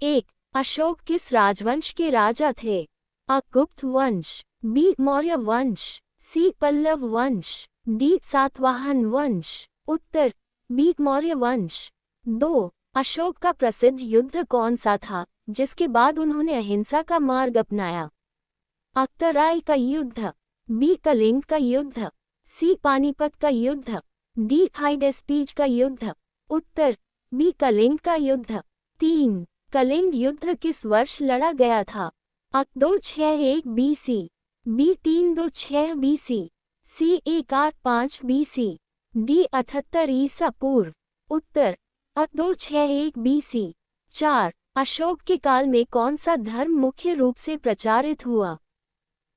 एक, अशोक किस राजवंश के राजा थे? अ, गुप्त वंश, बी, मौर्य वंश, सी, पल्लव वंश, डी, सातवाहन वंश। उत्तर बी, मौर्य वंश। 2, अशोक का प्रसिद्ध युद्ध कौन सा था जिसके बाद उन्होंने अहिंसा का मार्ग अपनाया? अ, तराई का युद्ध, बी, कलिंग का युद्ध, सी, पानीपत का युद्ध, डी, हाइडेस्पीज का युद्ध। उत्तर बी, कलिंग का युद्ध। 3, कलिंग युद्ध किस वर्ष लड़ा गया था? अ, 261 BC, बी, 326 BC, सी, 185 BC, डी, 78 ईसा पूर्व। उत्तर अ, 261 BC। 4, अशोक के काल में कौन सा धर्म मुख्य रूप से प्रचारित हुआ?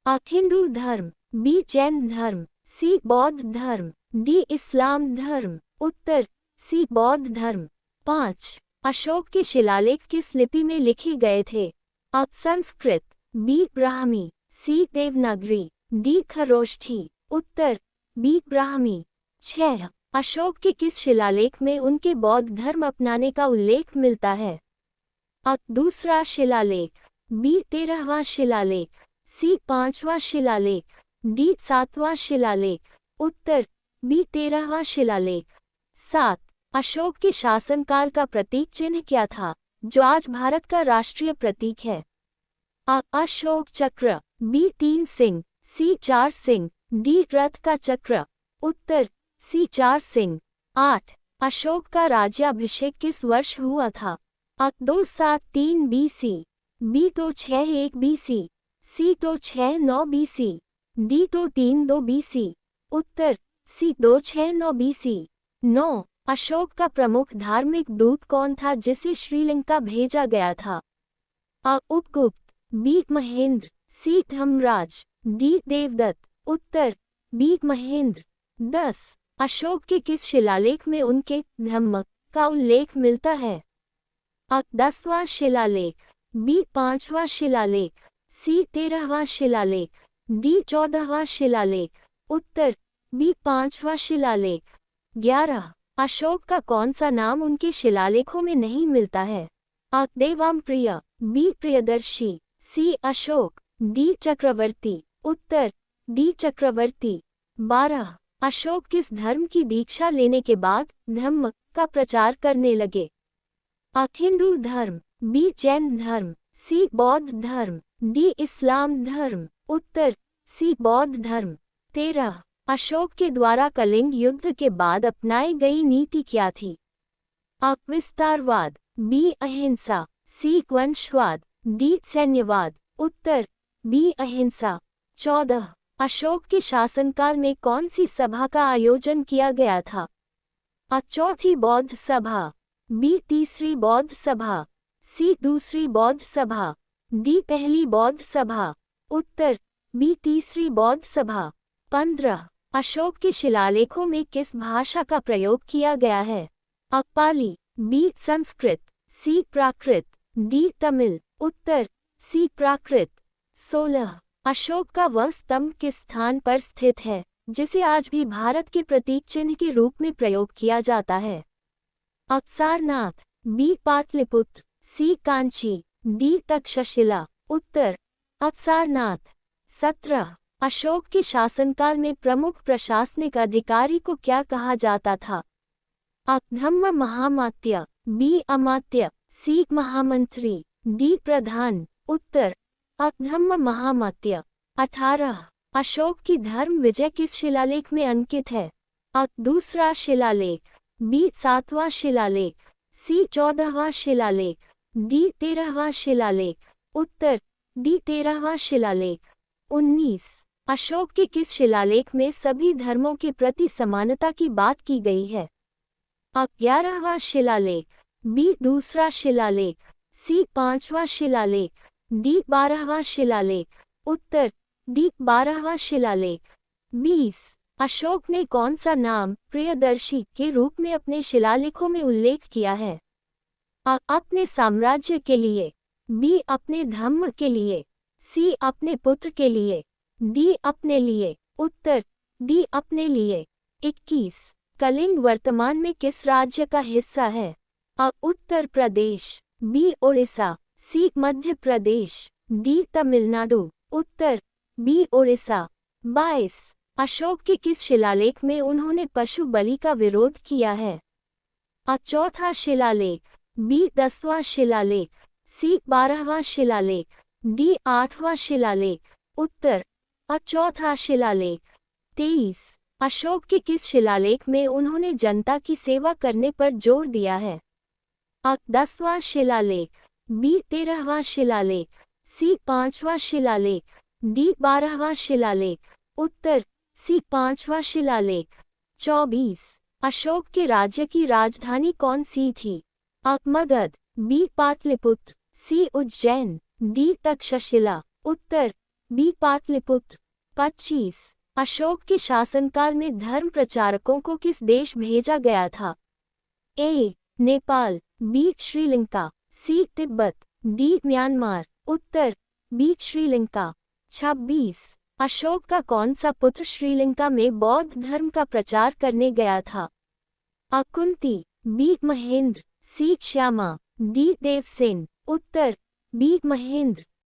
अ, हिंदू धर्म, बी, जैन धर्म, सी, बौद्ध धर्म, डी, इस्लाम धर्म। उत्तर सी, बौद्ध धर्म। 5, अशोक के शिलालेख किस लिपि में लिखे गए थे? अ, संस्कृत, बी, ब्राह्मी, सी, देवनागरी, डी, खरोष्ठी। उत्तर बी, ब्राह्मी। 6, अशोक के किस शिलालेख में उनके बौद्ध धर्म अपनाने का उल्लेख मिलता है? अ, दूसरा शिलालेख, बी, 13वां शिलालेख, सी, 5वां शिलालेख, डी, 7वां शिलालेख। उत्तर बी, 13वां शिलालेख। 7, अशोक के शासनकाल का प्रतीक चिन्ह क्या था जो आज भारत का राष्ट्रीय प्रतीक है? अ, अशोक चक्र, बी, 3 सिंह, सी, 4 सिंह, डी, रथ का चक्र। उत्तर सी, 4 सिंह। 8, अशोक का राज्याभिषेक किस वर्ष हुआ था? अ, 273 BC, बी, 261 BC, सी, 269 BC, डी, 232 BC। उत्तर सी, 269 BC। 9, अशोक का प्रमुख धार्मिक दूत कौन था जिसे श्रीलंका भेजा गया था? अ, उपगुप्त, बी, महेंद्र, सी, धर्मराज, डी, देवदत्त। उत्तर बी, महेंद्र। 10, अशोक के किस शिलालेख में उनके धम्म का उल्लेख मिलता है? अ, 10वां शिलालेख, बी, 5वां शिलालेख, सी, 13वां शिलालेख, डी, 14वां शिलालेख। उत्तर बी, 5वां शिलालेख। 11, अशोक का कौन सा नाम उनके शिलालेखों में नहीं मिलता है? अ, देवाम्प्रिय, बी, प्रियदर्शी, सी, अशोक, डी, चक्रवर्ती। उत्तर डी, चक्रवर्ती। 12, अशोक किस धर्म की दीक्षा लेने के बाद धम्म का प्रचार करने लगे? अ, हिंदू धर्म, बी, जैन धर्म, सी, बौद्ध धर्म, डी, इस्लाम धर्म। उत्तर सी, बौद्ध धर्म। 13, अशोक के द्वारा कलिंग युद्ध के बाद अपनाई गई नीति क्या थी? अ, विस्तारवाद, बी, अहिंसा, सी, वंशवाद, डी, सैन्यवाद। उत्तर बी, अहिंसा। 14, अशोक के शासनकाल में कौन सी सभा का आयोजन किया गया था? अ, चौथी बौद्ध सभा, बी, तीसरी बौद्ध सभा, सी, दूसरी बौद्ध सभा, डी, पहली बौद्ध सभा। उत्तर बी, तीसरी बौद्ध सभा। 15, अशोक के शिलालेखों में किस भाषा का प्रयोग किया गया है? अ, पाली, बी, संस्कृत, सी, प्राकृत, डी, तमिल। उत्तर सी, प्राकृत। 16, अशोक का वह स्तंभ किस स्थान पर स्थित है जिसे आज भी भारत के प्रतीक चिन्ह के रूप में प्रयोग किया जाता है? अ, सारनाथ, बी, पाटलिपुत्र, सी, कांची, डी, तक्षशिला। उत्तर अ, सारनाथ। 17, अशोक के शासनकाल में प्रमुख प्रशासनिक अधिकारी को क्या कहा जाता था? अ, धम्म महामात्य, बी, अमात्य, सी, महामंत्री, डी, प्रधान। उत्तर अ, धम्म महामात्य। 18, अशोक की धर्म विजय किस शिलालेख में अंकित है? अ, दूसरा शिलालेख, बी, 7वां शिलालेख, सी, 14वां शिलालेख, डी, 13वां शिलालेख। उत्तर डी, 13वां शिलालेख। 19, अशोक के किस शिलालेख में सभी धर्मों के प्रति समानता की बात की गई है? अ, 11वां शिलालेख, बी, दूसरा शिलालेख, सी, 5वां शिलालेख, डी, 12वां शिलालेख। उत्तर डी, 12वां शिलालेख। 20, अशोक ने कौन सा नाम प्रियदर्शी के रूप में अपने शिलालेखों में उल्लेख किया है? अ, अपने साम्राज्य के लिए, बी, अपने धम्म के लिए, सी, अपने पुत्र के लिए, डी, अपने लिए। उत्तर डी, अपने लिए। 21, कलिंग वर्तमान में किस राज्य का हिस्सा है? अ, उत्तर प्रदेश, बी ओडिशा, सी मध्य प्रदेश, डी तमिलनाडु। उत्तर बी ओडिशा। 22 अशोक के किस शिलालेख में उन्होंने पशु बलि का विरोध किया है? अ चौथा शिलालेख, बी 10वां शिलालेख, सी 12वां शिलालेख, डी 8वां शिलालेख। उत्तर अ चौथा शिलालेख। 23 अशोक के किस शिलालेख में उन्होंने जनता की सेवा करने पर जोर दिया है? अ 10वां शिलालेख, बी 13वां शिलालेख, सी 5वां शिलालेख, डी 12वां शिलालेख। उत्तर सी 5वां शिलालेख। 24 अशोक के राज्य की राजधानी कौन सी थी? अ मगध, बी पाटलिपुत्र, सी उज्जैन, डी तक्षशिला। उत्तर बी पाटलिपुत्र। 25 अशोक के शासनकाल में धर्म प्रचारकों को किस देश भेजा गया था? ए नेपाल, बी श्रीलंका, सी तिब्बत, डी म्यांमार। उत्तर बी श्रीलंका। 26 अशोक का कौन सा पुत्र श्रीलंका में बौद्ध धर्म का प्रचार करने गया था? अ कुंती, बी महेंद्र, सी श्यामा, डी देवसेन। उत्तर बी महेंद्र।